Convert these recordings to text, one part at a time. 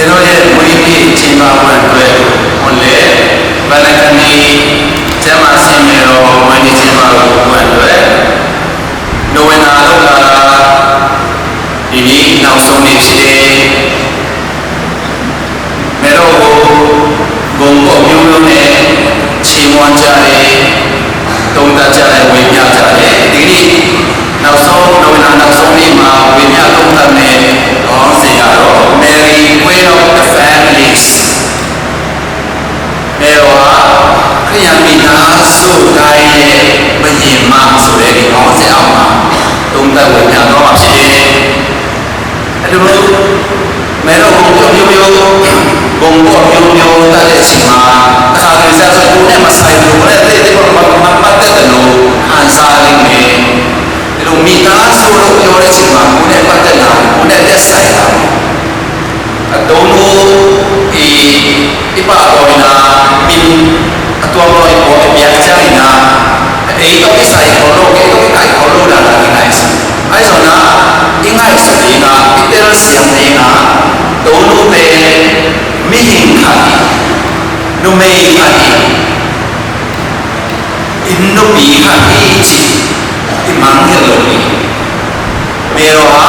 တို့ရဲ့ဝိနည်းကျင့်ပါဝင်အတွက်ဟောလေဗလကနီကျမ်းမာဆင်းရဲတော်ဝိနည်းကျင့်ပါဝင်အတွက်နိုဝင်ဘာလကဒီနေ့နောက်ဆုံးနေ့ဖြစ်တယ်မေတော်ကိုဂုံပေါ်မျိုးမျိုးနဲ့ချီးမွမ်းကြတယ်တုံးတက်ကြတယ်ဝေမျှကြတယ်ဒီနေ့နောက်ဆုံးနိုဝင်ဘာနောက်ဆုံးနေ့မှာဝေမျှတုံးတက်နဲ့ခေါင်းစဉ်ရတော့ Mary Queen of the Families မေတော်ဟာခရိယာမိသားစုတိုင်းရဲ့မညင်မဆိုတဲ့ဒီခေါင်းစဉ်အောက်မှာတုံးတက်ဝေမျှတော့မှာဖြစ်တယ်အဲ့လိုမေတော်ကိုမျိုးမျိုးဘုံပေါ်မျိုးမျိုးတက်တဲ့အချိန်မှာအခါကြီးဆက်ဆိုကိုယ်နဲ့မဆိုင်ဘူးနဲ့တိတ်တိတ်ပေါ်မှာပတ်သက်တယ်လို့ခံစားရင်းနဲ့ဒီလိုမိသားစုလို့ပြောတဲ့အချိန်မှာကိုယ်နဲ့ပတ်သက်တာကိုယ်နဲ့သက်ဆိုင်တာအတုံးလို့ဒီပါတော်နာမင်းအတော်တော်ပေါ်အပြားချင်နာအေးတော့ဆိုင်ပေါ်လို့ကေတော့ကိုင်ပေါ်လို့လာတာဒီနိုင်စအဲ့ဆိုနာအင်္ဂါစတိနာဒီတဲ့ဆီယမေနာတုံးလို့ပဲမိခင်ခါနုမေခါအင်းနုပီခါချီဒီမန်ရလို့မေရောဟာ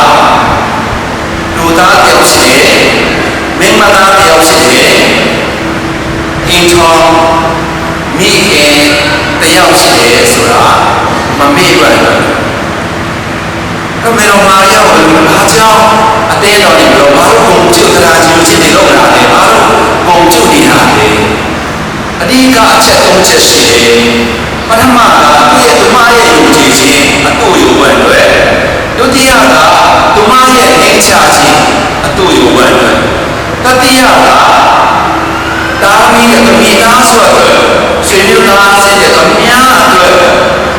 လူသားတယောက်ရှိတယ်မင်းမသားတယောက်ရှိတယ်အင်းချောမိခင်တယောက်ရှိတယ်ဆိုတာမမေ့ပါဘူးအမေတော်မာရောက်ဘာကြောင့်အသေးတော်တွေပြောဘာလို့ပုံချုပ်တရားကြီးချင်းတွေလောက်လာလဲဘာလို့ပုံချုပ်နေတာလဲအဓိကအချက်၃ချက်ရှိတယ်ပထမကသူ့ရဲ့ဓမ္မရဲ့ယုံကြည်ခြင်းအတူယုံဝဲတွေဒုတိယကဓမ္မရဲ့နှိမ့်ချခြင်းအတူယုံဝဲတွေတတိယကတာမီရဲ့မိသားစုအတွက်ဆွေမျိုးသားချင်းရဲ့အများအတွက်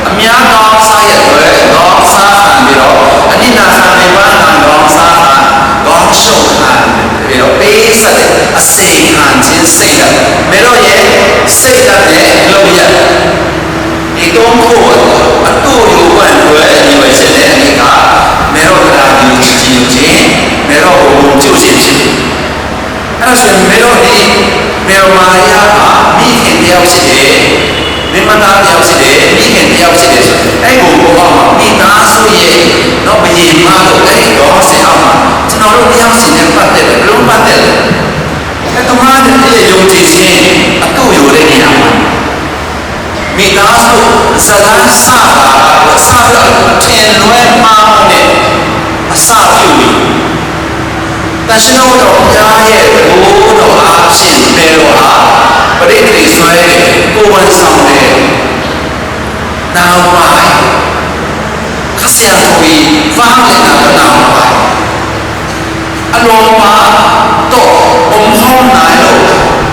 အများကောင်းစားရဲ့အတွက်ကောင်းစားခံပြီးတော့အနိနာခံနေပါတာကောင်းစားခံကောင်းရှုံခံပြီးတော့ပေးဆက်တဲ့အစိမ်ခံခြင်းစိတ်ဓာတ်မေတော့ရဲ့စိတ်ဓာတ်နဲ့လုံရဒီတော့ကိုအတူယူဝဲလွယ်ဒီဝဲချက်တဲ့အနိကမေတော့ကလာဒီကြည့်ခြင်းမေတော့ဘုံကျုပ်ခြင်းဖြစ်အဲ့ဆိုရင်မေတော့ဒီမေတော်မာယာကမိခင်တယောက်ရှိတယ်မိမသားတယောက်ရှိတယ်မိခင်တယောက်ရှိတယ်ဆိုအဲ့ဘုံဘောမှာမိသားစုရဲ့တော့ဘယင်မလို့အဲ့ဒီတော့ဆင်အောင်မှာကျွန်တော်တို့တယောက်စီနဲ့ပတ်သက်တယ်ဘလုံးပတ်သက်တယ်အဲ့တမန်ရဲ့ယုံကြည်ခြင်းအတူယူတဲ့နေရာမှာမိသားစုဇလန်းစာတော့ထင်လွဲမှားနဲ့အစပြုပြီးတန်ရှင်တော်ဘုရားရဲ့ဘိုးတော်အားဖြင့်ပေတော်ဟာပရိသေဆွဲကိုယ်ဝန်ဆောင်တဲ့နောက်ပိုင်းခဆရာကြီးဖားနေတာကနောက်ပိုင်းအလုံးပါတော့ဘုံဟောင်းနိုင်လို့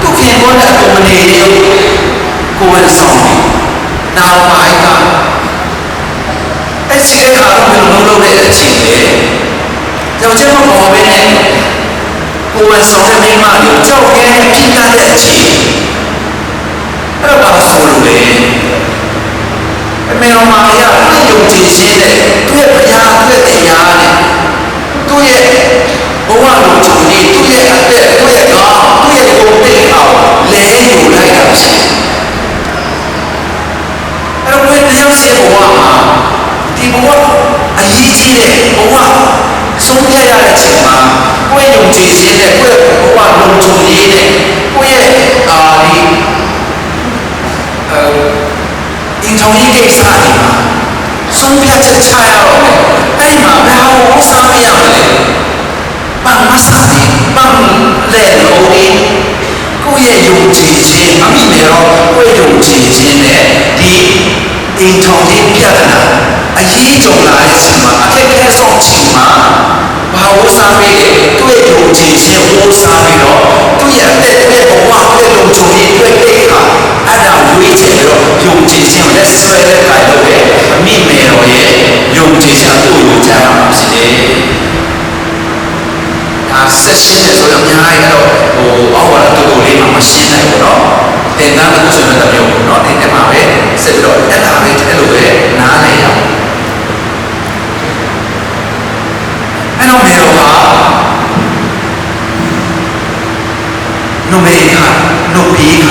သူခင်ပေါ်တဲ့ကုမ္ပဏီကိုယ်ဝန်ဆောင်နောက်ပိုင်းကအဲ့ဒီအခါတော့ဘယ်လိုလုပ်တဲ့အချိန်လဲကျွန်တော်မပေါ်ဘဲနဲ့ကိုယ်ဝန်ဆောင်တဲ့မိမကိုကြောက်ခဲပြင်းတဲ့အချိန်အဲ့တော့ဘာဆိုလို့လဲအမေတော်မာရသူ့ယုံကြည်ခြင်းနဲ့သူ့ရဲ့ဘုရားသူ့ရဲ့တရားနဲ့သူ့ရဲ့ဘဝလုံးချုပ်ကြီးသူ့ရဲ့အသက်သူ့ရဲ့ကောင်းသူ့ရဲ့ကိုယ်သိအောင်လဲယူလိုက်တာဖြစ်အဲ့တော့ဘယ်တရားစေဘဝမှာဒီဘဝအရေးကြီးတဲ့ဘဝဆုံးဖြတ်ရတဲ့အချိန်မှာကိုယ့်ယုံကြည်ခြင်းနဲ့ကိုယ့်ဘဝလုံးချုပ်ရေးနဲ့ကိုယ့်ရဲ့အင်ထောင်ကြီးကိစ္စတွေမှာဆုံးဖြတ်ချက်ချရတော့မယ်အဲ့ဒီမှာဘာလို့စားမရမလဲဘာမစားဒီဘာလဲလို့ဒီကိုယ့်ရဲ့ယုံကြည်ခြင်းအမိနေတော့ကိုယ့်ယုံကြည်ခြင်းနဲ့ဒီအင်ထောင်ကြီးပြဿနာအရေးကြုံလာတဲ့အချိန်မှာအခက်အခဲဆုံးချိန်မှာဘာလို့စားမလဲသူ့ရဲ့ယုံကြည်ခြင်းဟိုးစားပြီးတော့သူ့ရဲ့အသက်သူ့ရဲ့ဘဝသူ့ရဲ့လုံခြုံရေးသူ့ရဲ့ကိစ္စအဲ့ဒါရွေးချယ်ပြီးတော့ယုံကြည်ခြင်းလက်ဆွဲတဲ့ခိုင်လို့ပဲအမိမေတော်ရဲ့ယုံကြည်ခြင်းသူ့ကိုကြားရမှာဖြစ်တယ်။ဒါဆက်ရှင်းတယ်ဆိုတော့အများကြီးတော့အောက်ဝါဒတူတူလေးမှမရှင်းနိုင်ဘူးเนาะ။သင်္ကန်းတစ်ခုဆိုရင်တစ်မျိုးเนาะဒီထဲမှာပဲဆက်ပြီးတော့အဲ့ဒါပဲအဲ့လိုပဲနားလည်အောင်အဲ့တော့မေတော်ဟာ နိုမေခနိုဘီခ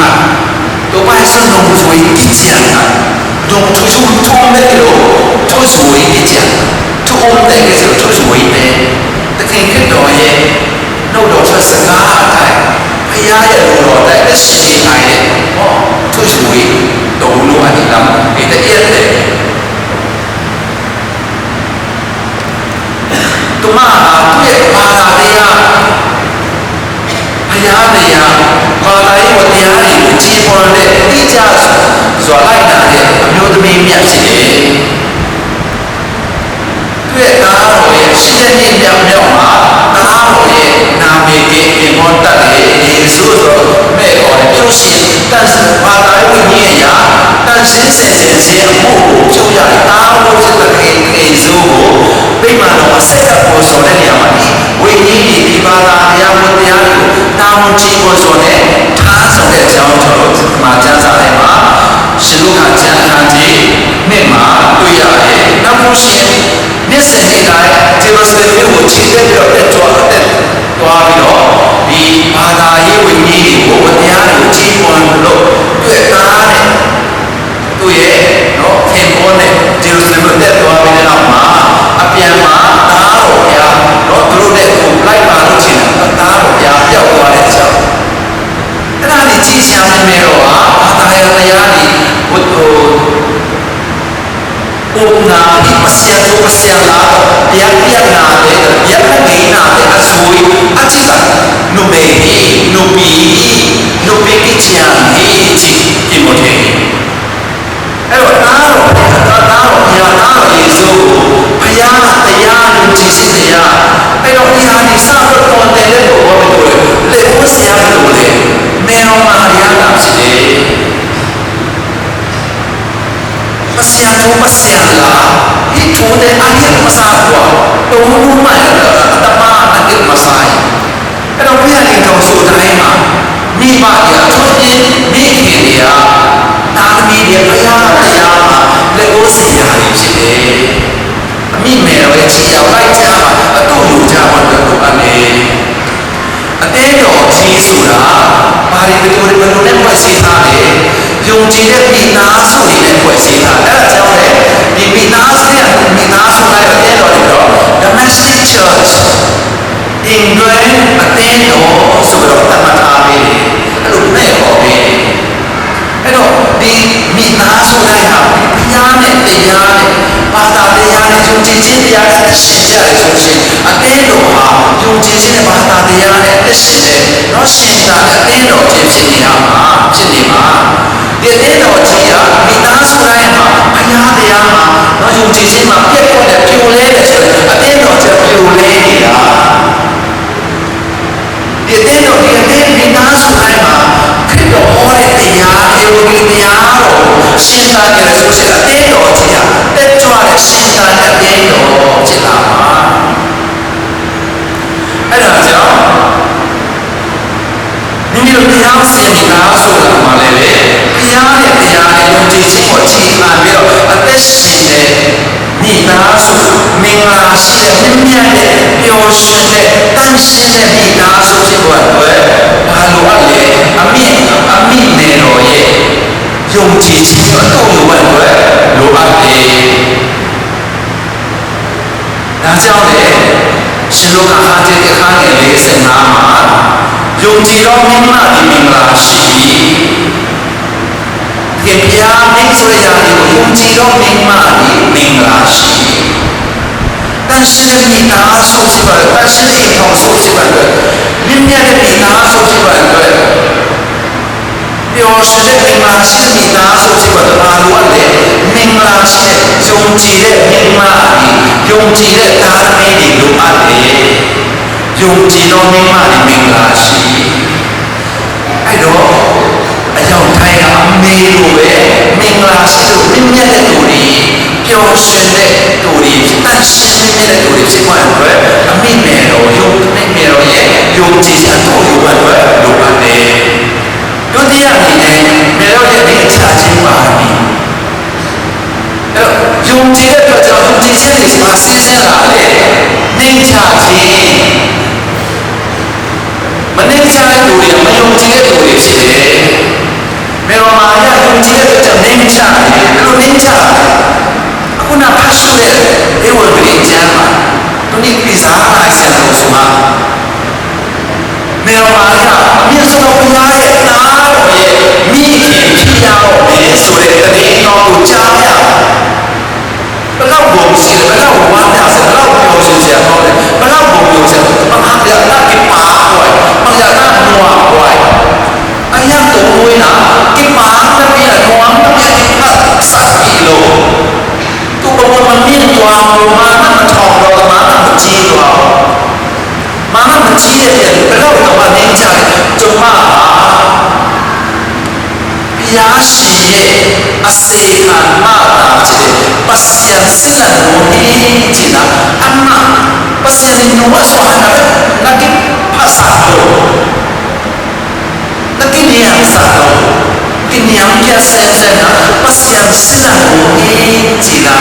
တော့ဘာစံတော့ဆိုရင်ကြည့်ရတာတော့သူစုထုံးမဲ့လို့သူဆိုရင်ကြည့်ရသူအုံးတဲ့ဆိုသူဆိုရင်ပဲတခင်ကတော့ရဲ့နှုတ်တော်ဆက်စကားအတိုင်းဖခင်ရဲ့လူတော်တဲ့အရှိန်နိုင်တဲ့ဟောသူဆိုရင်တော့လို့အရင်ကဒီတည်းရဲ့သူမသူ့ရဲ့ဘာသာတရားဖခင်တရားဘာသာရေးကိုတရားတွေကိုကြီးပေါ်တဲ့တိကျစွာလိုက်တာတဲ့အမျိုးသမီးမြတ်ရှိတယ်သူ့ရဲ့သားတော်ရဲ့ရှိတဲ့နေ့မြောက်မှာသားတော်ရဲ့နာမည်ကြီးအမောတတ်တဲ့ယေရှုဆိုမဲ့တော်ရဲ့ပြုရှင်တန်ဘာသာရေးဝိညာဉ်ရာတန်ရှင်းစင်ခြင်းအမှုကိုပြုရတဲ့သားတော်ရဲ့တခင်ယေရှုကိုပြိမာတော်ဆက်ဆက်ပေါ်ဆိုတဲ့နေရာမှာဝိညာဉ်ကြီးဒီဘာသာတရားကိုတရားကိုတာဝန်ကြီးပေါ်ဆိုတဲ့ထားဆိုတဲ့အကြောင်းကျွန်တော်တို့မှာကျမ်းစာထဲမှာရှင်လုကာကျမ်းအခန်းကြီး1မှာတွေ့ရတယ်။နောက်ဆုံးရှင်မျက်စိနဲ့တိုင်းဂျေရုဆလင်ကိုခြေတက်ပြီးတော့တက်သွားပြီးတော့ဒီဘာသာရေးဝိညာဉ်ကိုတရားကိုကြီးပွားလို့တွေ့သားတဲ့သူ့ရဲ့နော်ခင်ပွန်းတဲ့ဂျေရုဆလင်ကိုတက်သွားပြီးတဲ့နောက်မှာအပြန်မှာသားတော်ဘုရားနော်သူတို့နဲ့ကိုလိုက်ပါလို့ချင်တယ်သားတော်ဘုရားပြောက်သွားတဲ့အကြောင်းအဲ့ဒါကြီးကြီးရှားနေတော့ဘာသာရေးတရားတွေဘုဒ္ဓပုံနာဒီပစယတို့ပစယလာတရားပြနာတဲ့တရားကိနာတဲ့အဆွေအချိကနုမေဟိနုပီနုပိကိချာဟိချိဒီမိုတေအဲ့တော့သားတော်ဘုရားသားယေရှုကိုဘုရားတရားလူကြီးရှိတရားအဲ့တော့ဘုရားဒီစဖို့တော်တယ်တဲ့ဘောမတူလေဘုဆရာလို့လေမေတော်မာရယာတာရှိတယ်ပစယတို့ပစယလာဒီထိုးတဲ့အရင်မစားဘူးတော့ဘူးမှတမအတိမဆိုင်အဲ့တော့ဘုရားရှင်တော်ဆိုတိုင်းမှာမိဘရာသူချင်းမိခင်ရာတာသမီတွေဘုရားတရားမှာလက်ကိုစရာဖြစ်တယ်အမိမေတော်ရဲ့ခြေရောက်လိုက်ကြမှာအတူလူကြမှာတော့အနေအသေးတော်ကြီးဆိုတာဘာတွေဘယ်လိုနဲ့ဖွဲ့စည်းထားလဲယုံကြည်တဲ့မိသားစုတွေနဲ့ဖွဲ့စည်းထားအဲ့ဒါကြောင့်လေဒီမိသားစုလိုက်အသေးတော်တွေတော့ domestic church အင်္ဂလိပ်အသေးတော်ဆိုတော့တမန်ထားပြီးအဲ့လိုနဲ့ဟောပြီးအဲ့တော့ဒီမိသားစုလိုက်ဟာဘုရားနဲ့တရားနဲ့ဘာသာတရားနဲ့ယုံကြည်ခြင်းတရားနဲ့ရှင်ကြတယ်ဆိုရှင်အသေးတော်ဟာယုံကြည်ခြင်းနဲ့ဘာသာတရားနဲ့အရှင်နဲ့တော့ရှင်တာအသေးတော်ချင်းဖြစ်နေတာမှာဖြစ်နေမှာဒီအသေးတော်ကြီးကမိသားစုလိုက်ဟာဘုရားတရားမှာတော့ယုံကြည်ခြင်းမှာပြည့်စုံတဲ့ပြိုလဲတယ်ဆိုရင်အသေးတော်ချက်ပြိုလဲနေတာဒီအသေးတော်ဒီအသေးမိသားစုလိုက်မှာခရစ်တော်ဟောတဲ့တရားယုံကြည်တရားတော်ရှင်းတာတယ်ဆိုရှင်အသေးတော်ကြီးကတက်ကြွတဲ့ရှင်းတာတဲ့အသေးတော်ဖြစ်လာမှာအဲ့ဒါကြောင့်မိမိတို့တရားစင်တာဆိုတာမှလည်းလေဘုရားရဲ့တရားနဲ့ယုံကြည်ခြင်းကိုအခြေခံပြီးတော့အသက်ရှင်တဲ့မိသားစုမင်္ဂလာရှိတဲ့မြတ်တဲ့ပျော်ရွှင်တဲ့တန်ရှင်းတဲ့မိသားစုဖြစ်ဖို့အတွက်ဘာလိုအပ်လဲအမိနေတော်ရဲ့ယုံကြည်ခြင်းအတူလိုအပ်အတွက်လိုအပ်တယ်ဒါကြောင့်လေရှင်လောကအားဖြင့်အခန်းငယ်45မှာယုံကြည်သောမိမဒီမင်္ဂလာရှိဒီဘုရားမင်းဆိုရရာကိုယုံကြည်သောမိမဒီမင်္ဂလာရှိတန်ရှင်းတဲ့မိသားစုဖြစ်ပါတန်ရှင်းတဲ့ထောင်စုဖြစ်ပါမြင့်မြတ်တဲ့မိသားစုဖြစ်ပါအတွက်ပျော်ရွှင်တဲ့မင်္ဂလာရှိတဲ့မိသားစုဖြစ်ပါဘာလို့လဲမင်္ဂလာရှိတဲ့ယုံကြည်တဲ့မိမဒီယုံကြည်တဲ့သားသမီးတွေလိုအပ်တယ်ယုံကြည်သောမိမဒီမင်္ဂလာရှိအဲ့တော့အကြောင်းတိုင်းကအမေလိုပဲမင်္ဂလာရှိလို့မြင့်မြတ်တဲ့သူတွေပျော်ရွှင်တဲ့သူတွေတန်ရှင်းတဲ့သူတွေဖြစ်သွားတဲ့အတွက်အမိမေတော်ယုံမိမေတော်ရဲ့ယုံကြည်ခြင်းတော်လိုအပ်တဲ့လိုအပ်တယ်ဒုတိယအနေနဲ့မေတော်ရဲ့နေချခြင်းပါပြီအဲ့ယုံကြည်တဲ့အတွက်ကြောင့်ယုံကြည်ခြင်းတွေမှာဆင်းရဲလာလေနေချခြင်းမနေချတဲ့သူတွေမယုံကြ တဲ့သူတွေဖြစ်တယ်မေရောမာရယုံကြည်တဲ့အတွက်နင်းချတယ်ဘယ်လိုနင်းချအခုနဖတ်ရှုတဲ့ဧဝံဂေလိကျမ်းမှာသူနိပိဇာနာဆန်တော်ဆိုမှာမေရောမာရအမြင့်ဆုံးဘုရားရဲ့နာတော်ရဲ့မိခင်ဖြစ်ရတော့မယ်ဆိုတဲ့တည်တော်ကိုကြားရဘယ်လောက်ဘုံရှိလဲဘယ်လောက်ဝမ်းသာစဘယ်လောက်ပြောရှင်စရာဟောလဲဘယ်လောက်ဘုံပြောစရာမဟာဗျာနာကိပါဟောမဟာနာနွားဟောအယံတော်ဝိနာကိပါတပိယနွားတပိယကိပါစာကီလိုသူဘဝမမြင့်သွားဘူးမာနမထောင်တော့မာနမကြီးသွားမာနမကြီးတဲ့ဘယ်လောက်တော့မနေကြကျမဘုရားရှင်ရဲ့အစေခံမတာဖြစ်ပတ်စံစစ်လန်ကိုဒီချီနာအမပတ်စံနဝဆောဟာနာနကိဖာစာတော့နကိနီယစာတော့ကိနီယံပြဆန်ဆန်ပတ်စံစစ်လန်ကိုဒီချီနာ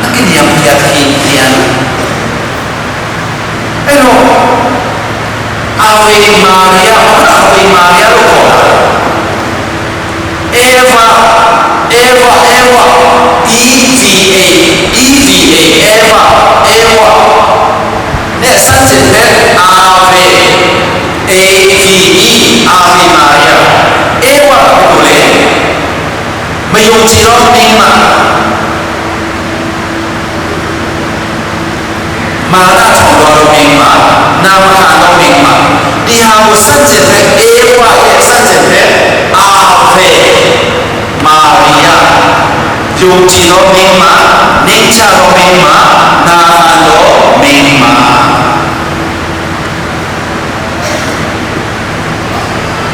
နကိနီယံပြခိနီယံအဲ့တော့အဝေမာရိယအဝေမာရိယလို့ခေါ်တာEva EVAနဲ့စัจတဲ့အာဝေ AVE အာဝေမာယာ Eva ကိုလေမယုံကြည်တော့နေမှာမာနထောင်တော်နေမှာနာမခံတော်နေမှာဒီဟာကိုစัจတဲ့ Eva ရဲ့စัจတဲ့အာဝေမာရိယယုံကြည်သောမင်းမနေချသောမင်းမနာခံသောမင်းမ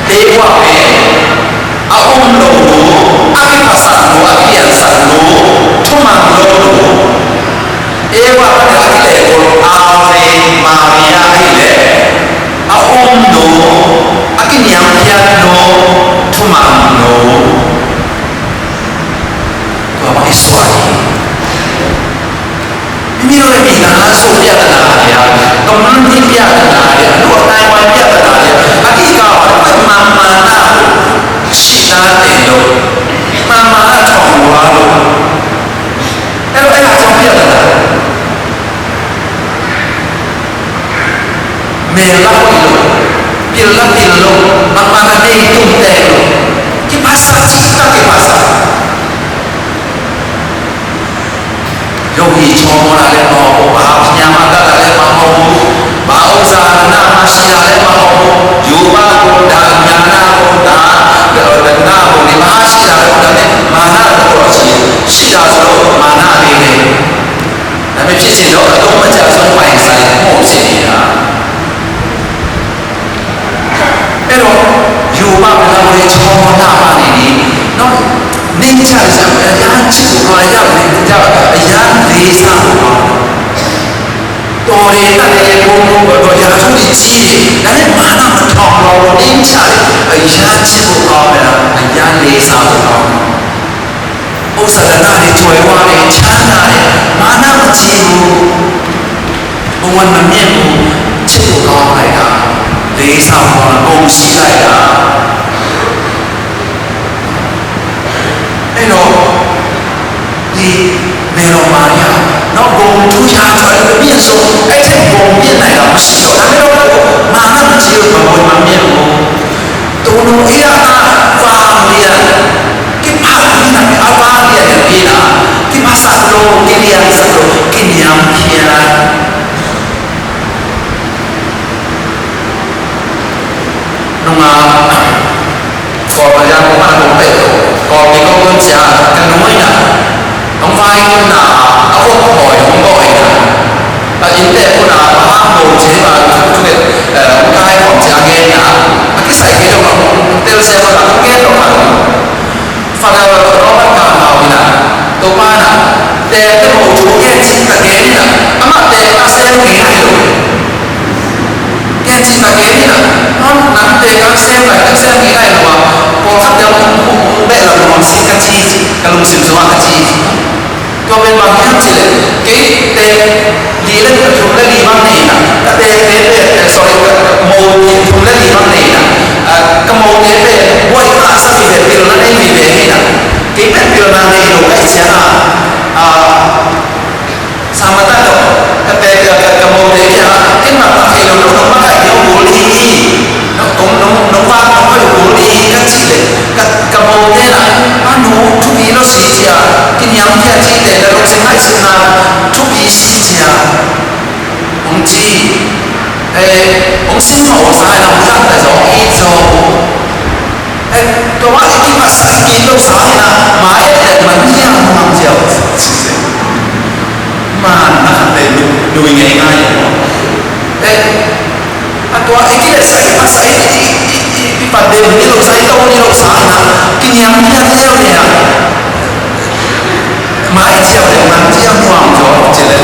တေဝပေအုံလုံးကိုအကိပစာကိုအကိယဆန်ကိုထုမှန်လို့ဧဝအကိလေကိုအာဝေမာရိယအကိလေအုံလုံးအကိညံပြတ်လို့ထုမှန်လို့ဘာမှစွာမိမိတို့ရဲ့မိသားစုပြဿနာတွေကကမန်းကြီးပြဿနာတွေအလို့တိုင်းဝိုင်းပြဿနာတွေအကိကတော့မာမာနာရှိတာတယ်လို့မာမာနာထောင်သွားလို့အဲ့ဒါကြောင့်ပြဿနာမေလာလို့ပြလတ်တယ်လို့မာမာနာနေတုံတယ်လို့ဒီပါစာစီတာဒီပါစာယောဂီချောလာလည်းမဟုတ်ဘူးဘာပညာမတတ်လည်းမဟုတ်ဘူးဘာဥစ္စာနာမရှိတာလည်းမဟုတ်ဘူးယောဘကိုဒါညာနာကိုဒါနာကိုဒီမှာရှိတာလည်းဒါနဲ့မာနတော့ရှိတာဆိုတော့မာနလေးနဲ့ဒါပေမဲ့ဖြစ်စီတော့အတော့မကြဆုံးပိုင်ဆိုင်ပုံစံနေတာအဲ့တော့ယောဘကလည်းချောလာပါနေပြီနော်နေကြစမ်းအရာချစ်ကိုရတယ်ကြအရာလေးစားတော်ရည်တဲ့ဘုံဘုံတော့ရာထုကြီးဒါနဲ့မာနမထောင်တော့နေကြအရာချစ်ကိုကောင်းတယ်အရာလေးစားကိုကောင်းဥစ္စာဒနာတွေကျွဲဝါးတွေချမ်းသာတယ်မာနမကြီးဘူးဘဝမမြင့်ဘူးချစ်ကိုကောင်းလိုက်တာလေးစားကောင်းပုံရှိလိုက်တာအဲ့တော့ဒီမေရောမာရနောက်ဘုံထူးခြားစွာပြည့်စုံအဲ့ဒီဘုံပြည့်နိုင်တာမရှိတော့ဒါပေမဲ့မာနမကြီးဘဝမမြင်ဘူးတုံလုံးအေးအားဖာမီယာကိပါလီနာအပါလီယာဒီနာကိပါစာလို့ကိလီယာစာလို့ကိညံဖီယာနမခေါ်ပါရမမဘုံပဲကောဒီကောကွန်ချာကနမွိနာน้องไฟน่ะเอาพวกหอยของบ่อยนะแต่อินเตอร์คนน่ะมาโหใช่ป่ะทุกเด็กกายของจางเงี้ยนะมันก็ใส่เงี้ยတော့เตลเซลล์တော့เงี้ยတော့မှာဖာတော့တော့ကမှာนะတော့မှာนะแต่တော့သူရဲ့จิตတကယ်นะအမแต่အစဲငယ်လိုက်လို့ကဲจิตတကယ်นะနော်နမ်တဲ့ကဆဲလိုက်အစဲငယ်လိုက်တော့ပေါ်ကတော့ဘယ်လိုမှစိတ်ကကြီးကလုံးစင်စွာကကြီးก็เป็นบางอย่างที่เลยที่เตะลีเล่นกับทุนเล่นลีบ้างนี่นะแต่เตะsorry โมทีทุนเล่นลีบ้างนี่นะ ကြီးလှုပ်ရှားနေတာမားရဲ့မမြင်အောင်မှကြောက်စစ်မာနာတဲ့လူငယ်ငါရဲ့အတော့အကြီးလက်ဆိုင်အဆိုင်ဒီပတ်တယ်ဒီလိုဆိုင်တော့ဒီလိုစားနာကင်းရမ်းပြတဲ့ရောက်နေတာမားကြောက်တယ်မားကြောက်မှအောင်ကြောက်ချင်တယ်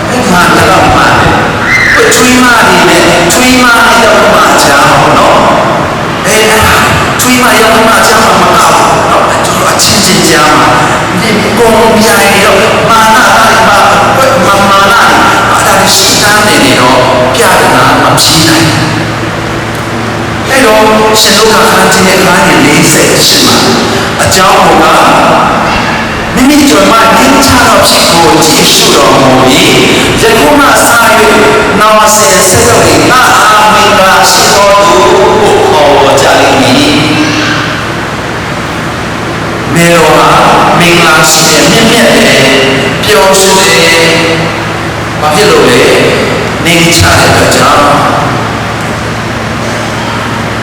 အဲ့မားတော့မားတယ်ချွေးမားနေနဲ့ချွေးမားနေတော့မားချာနော်အဲ့ချွေးမားရောက်မှချာမှာမကောက်နော်ကျွန်တော်အချင်းချင်းကြားမှာဒီပုံပြိုင်တော့မာနာမာနာအဲ့ဒါရှိတာနေတော့ပြရတာမဖြစ်နိုင်အဲ့တော့ရှင်တို့ကခန်းချင်းရဲ့ခန်းကြီး40ရှိမှာအကြောင်းကမိမိတို့မှနိစ္စတော်ဖြစ်ကိုကြည့်ရှုတော်မူပြီးယခုမှစ၍နောင်ဆယ်ဆက်ရောက်ပြီးငါအာမင်္ဂလာရှိတော်သူကိုဟောကြားလိမ့်မည်မေတော်ဟာမင်္ဂလာရှိတဲ့မြင့်မြတ်တဲ့ပျော်ရွှင်တဲ့ဘာဖြစ်လို့လဲနေချတဲ့အတွက်ကြောင့်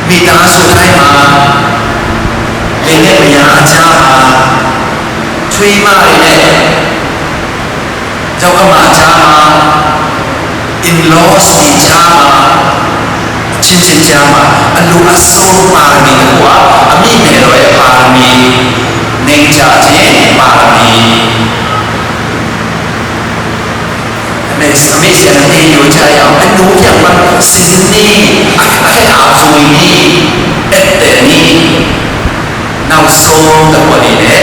မိသားစုတိုင်းမှာမိနဲ့မယားအကြားမှာချွေးမတွေနဲ့ကျောင်းကမကြားမှာ in-laws တွေကြားမှာချင်းချင်းကြားမှာအလိုအဆုံးပါရမီကအမိမေတော်ရဲ့ပါရမီနေကြခြင်းပါရမီအမေစနေရိုးကြရအောင်အလိုပြတ်မှစင်နေအခက်အခဲဆိုရင်အဲ့တဲ့နီနောက်ဆုံးတော့ဒီလေ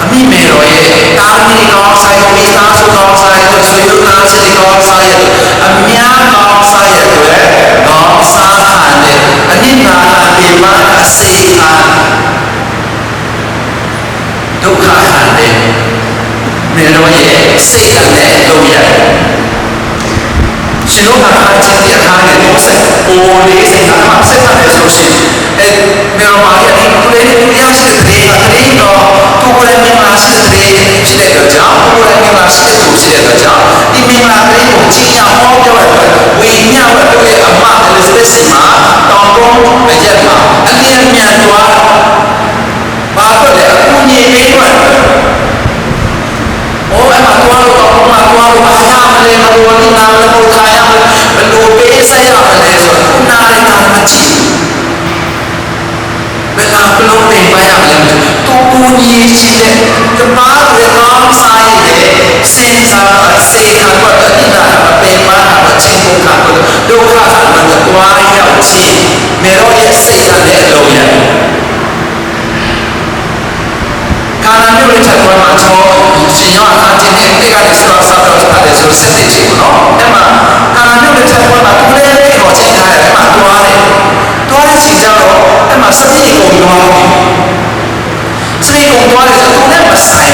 အမိမေတော်ရဲ့တာမီကောင်းဆိုင်မိသားစုကောင်းဆိုင်တို့ဆွေတို့သားချစ်ကောင်းဆိုင်ရဲ့အများကောင်းဆိုင်ရဲ့တွေကောင်းစားတဲ့အနိနာတေမအစေအားဒုက္ခဟန်တဲ့မေတော်ရဲ့စိတ်အနဲ့လုံးရရှင်တို့ကခါချင်းတဲ့အခါနဲ့တော့ဆက်ပေါ်လေးစိတ်ကမှဆက်တယ်ဆိုရှင်အဲမေတော်မာရဲ့ဒီကုလေးကိုရရှိတဲ့တဲ့တော့သူကိုယ်လည်းမင်္ဂလာရှိတဲ့ဖြစ်တဲ့အတွက်ကြောင့်ကိုယ်လည်းမင်္ဂလာရှိတဲ့သူဖြစ်တဲ့အတွက်ကြောင့်ဒီမင်္ဂလာလေးကိုကြီးညာဟောပြောတဲ့အတွက်ဝိညာဉ်ဘက်တို့ရဲ့အမအလစ်ဇဘက်စီမှာတောင်ကုန်းအရက်မှာအလင်းမြန်သွားဘာလို့လဲအခုညီပေးတော့အဲ့မှာသွားလို့အားရမလဲမလို့ဒီနာမလို့ခါရမလို့ပေးဆက်ရမလဲဆိုနားလည်းမကြည့်ဘယ်လိုလုပ်နေပါရမလဲသူကိုကြီးရှိတဲ့ကမားတွေကောင်းစားရတဲ့စဉ်းစားစေခံတော့ဒီနာပေမာအချင်းကိုခါတော့ဒုက္ခကမှတွားရောက်ချင်းမေတော့ရဲ့စိတ်ကလည်းလုံးရကာလမျိုးလေးချက်ပေါ်မှာချောရှင်ရောအခါချင်းနဲ့တိတ်ကနေစတော့တော့တယ်ဆိုစစ်စစ်ချင်းပေါ့နော်အဲ့မှာကာလမျိုးလေးချက်ပေါ်မှာသူလည်းလေးတော့ချိန်ထားတယ်အဲ့မှာတွားတဲ့ချိန်ကျတော့အဲ့မှာစတိကိုတွားတယ်စတိကိုတွားတယ်ဆိုတော့လည်းမဆိုင်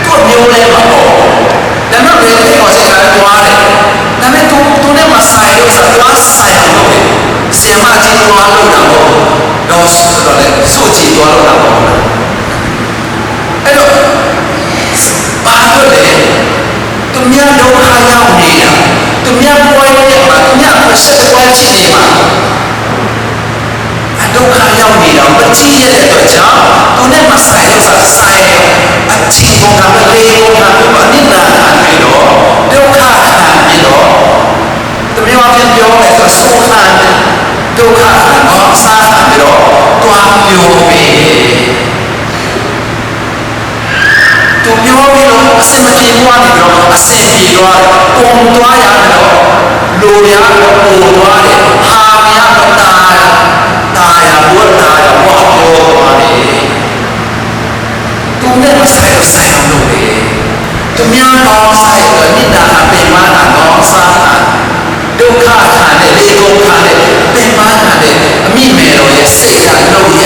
ဘူးသူ့မျိုးလေးမှာပေါ့ဒါမှမဟုတ်လေကိုချိန်ထားတွားတယ်ဒါပေမဲ့သူနဲ့မဆိုင်လို့ဆိုတော့ဆိုင်လို့ဆီယမချင်းတွားလို့တော့တော့ဆိုတော့လေစုကြည့်တွားလို့တော့အဲ့တော့ဘာလို့လဲသူများဒုက္ခရောက်နေတာသူများပွဲရဲ့မှာသူများအဆက်ပွဲဖြစ်နေမှာဒုက္ခရောက်နေတာမကြည့်ရတဲ့အတွက်ကြောင့်သူနဲ့မဆိုင်လို့ဆိုင်အချင်းကမလေးကမနိနာခံပြီးတော့ဒုက္ခခံပြီးတော့သူများပြန်ပြောမယ်ဆိုဆုံးခံဒုက္ခတော့စားခံပြီးတော့တွားပြောပြီးသူပြောပြီးတော့အစင်မပြေသွားတယ်တော့အစင်ပြေသွားပုံသွားရတော့လူရတော့ပုံသွားတယ်ဟာရတော့တာရဘုရားရဘောပြောသွားတယ်သူနဲ့ဆိုင်အောင်လုပ်တယ်သူများတော့ဆိုင်တော့နိဒာအပင်မနာတော့စားတာဒုက္ခခံတဲ့လေကုန်ခံတဲ့ပင်မခံတဲ့အမိမေတော်ရဲ့စိတ်ကလုံးရ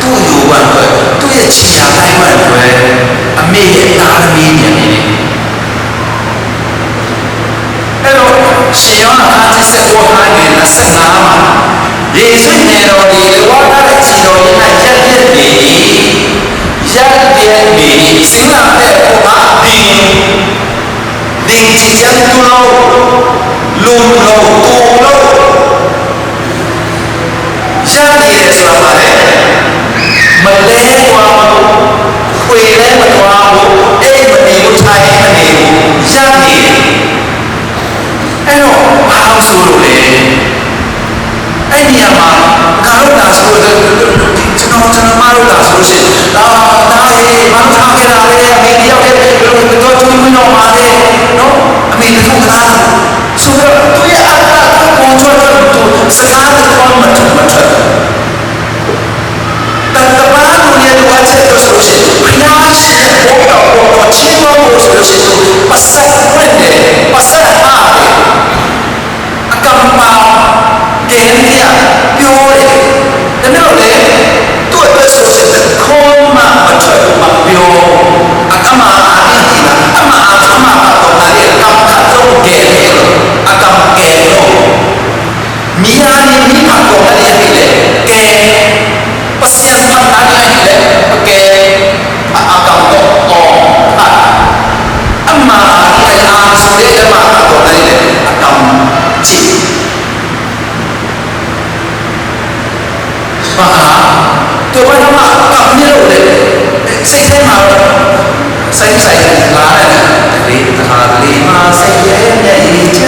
သူ့ယူဝတ်ပဲသူ့ရဲ့ချီချာတိုင်းဝတ်ပဲအမေရဲ့တာသမီးနေနေအဲ့တော့ရှင်ယောဟာတစ်ဆက်ဝါကနေ25မှာယေရှုနေတော်ဒီဝါဒရဲ့ခြေတော်ရင်းနဲ့ရက်ပြည့်နေစင်လာတဲ့ဘုရားဒီချီချာတူလို့လူလို့ကိုလို့ရက်ပြည့်ဆိုတာပါလေ လုံးဆိုလို့လေအဲ့ဒီနေရာမှာငါတို့လာဆိုတော့ကျွန်တော်မတို့လာဆိုရှင်ဒါလေးမထားခဲ့တာလေအမေတယောက်တည်းတော့ကျွေးမတော့ပါလေနော်အမေတို့ကလားဆိုတော့သူရဲ့အတ္တကိုပေါ်ထွက်တော့စကားတော့မထွက်တတ်တပါးကိုလည်းဝါချက်တော့ဆိုရှင်ခနာရှိတဲ့ဘောတော့ချင်းမောဆိုရှင်ပတ်ဆက်ဖွင့်တယ်ပတ်ဆက်အားအကမ္ဘာကဲနေရပြောတယ်ဒါမျိုးလေသူ့အတွက်ဆိုရှင်ခေါ်မှမထွက်မပြောအကမ္ဘာအားဒီလားအမအားအမတော့ဒါလေအကမ္ဘာတော့ကဲနေအကမ္ဘာကဲတော့မိယာနေမိဖတ်တော့အဲ့ဒီလေကဲပတ်စံမှန်တာလေကဲအကမ္ဘာတော့အမအားအားဆိုတဲ့အမတော့အဲ့ဒီအကမ္ဘာကြည့်ဘာတော့ဘာမှကပ်နေလို့လေစိတ်ထဲမှာဆိုင်လာတယ်ဒီတခါလေးမှာစိတ်ရဲ့မျက်ရည်ချ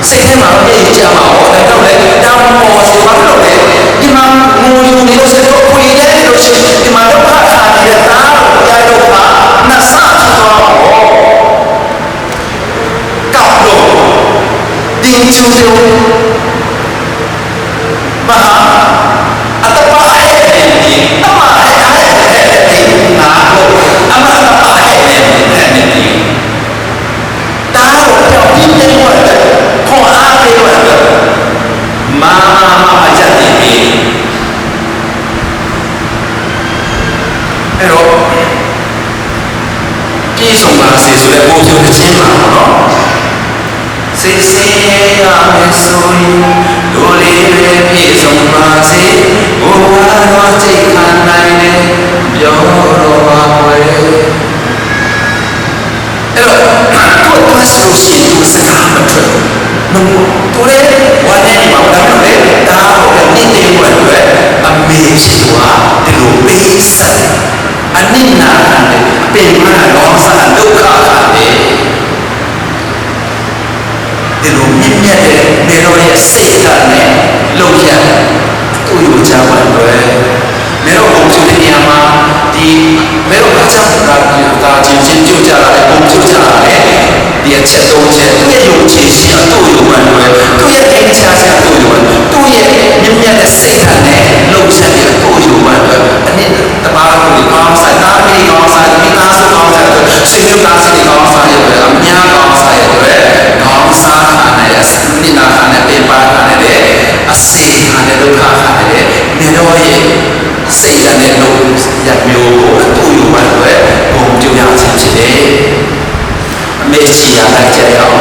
စိတ်ထဲမှာမျက်ရည်ချမှာဟောတယ်တော့လေတောင်းပေါ်ဆိုဘာလို့လဲဒီမှာငိုယူနေလို့ဆိုတော့ခွေတဲ့လို့ရှိရင်ဒီမှာတော့ခါနေတဲ့သားကိုကြားတော့မှနှဆတ်သွားတော့ကောက်လို့တင်းချူတယ်ဘာအတပါးရဲ့ဒီအမရဲ့နာကိုအမတပါးရဲ့ဒီတားကိုပြောင်းပြင်းနေတော့ခေါ်အားပေးတော့မာချက်နေပြီအဲ့တော့ပြေဆုံးပါစေဆိုတဲ့ဘုံပြုခြင်းပါတော့စိတ်ဆင်းရဲရမယ်ဆိုရင်လူလေးပဲပြေဆုံးပါစေဘုရားတော်စိတ်ခံနိုင်တယ်ပြောတော့ပါွယ်အဲ့တော့ကိုယ်သွားဆိုရှင်သူစကားမထွက်မလို့သူလည်းဝါနေမှာဘာလို့လဲဒါတော့နေနေွယ်ွယ်အမေရှိသွားဒီလိုပေးဆက်အနိနာတယ်ပြင်မတော့ဆန္ဒဒုက္ခတယ်ဒီလိုမြင့်မြတ်တဲ့နေတော်ရဲ့စိတ်ဓာတ်နဲ့လုံရသူ့ယူချပါတော့မေတော်ဘုံစုတဲ့နေရာမှာဒီမေတော်ဘာကြောင့်ဒါချင်းချင်းကြိုးကြရတယ်ဘုံကြိုးကြရတယ်ဒီအချက်သုံးချက်သူ့ရဲ့ယုံကြည်ခြင်းအတူယူမှလို့သူ့ရဲ့အိမ်ချာချက်အတူယူမှသူ့ရဲ့မြင့်မြတ်တဲ့စိတ်ဓာတ်နဲ့လုံချက်ရဲ့အတူယူမှလို့အနည်းတပါးကိုကောင်းစားတာပြီးကောင်းစားမိသားစုကောင်းစားဆွေမျိုးသားစီကောင်းစားရဲ့အများကောင်းစားရဲ့ကောင်းစားတဲ့နိနာနဲ့ပေပါနဲ့အစေနဲ့ဒုက္ခနဲ့မြေတော်ရဲ့စိတ်နဲ့လုံးရမျိုးကိုအတူယူမှလို့ဘုံပြုရခြင်းဖြစ်တယ်အမေချီရလိုက်ကြရအောင်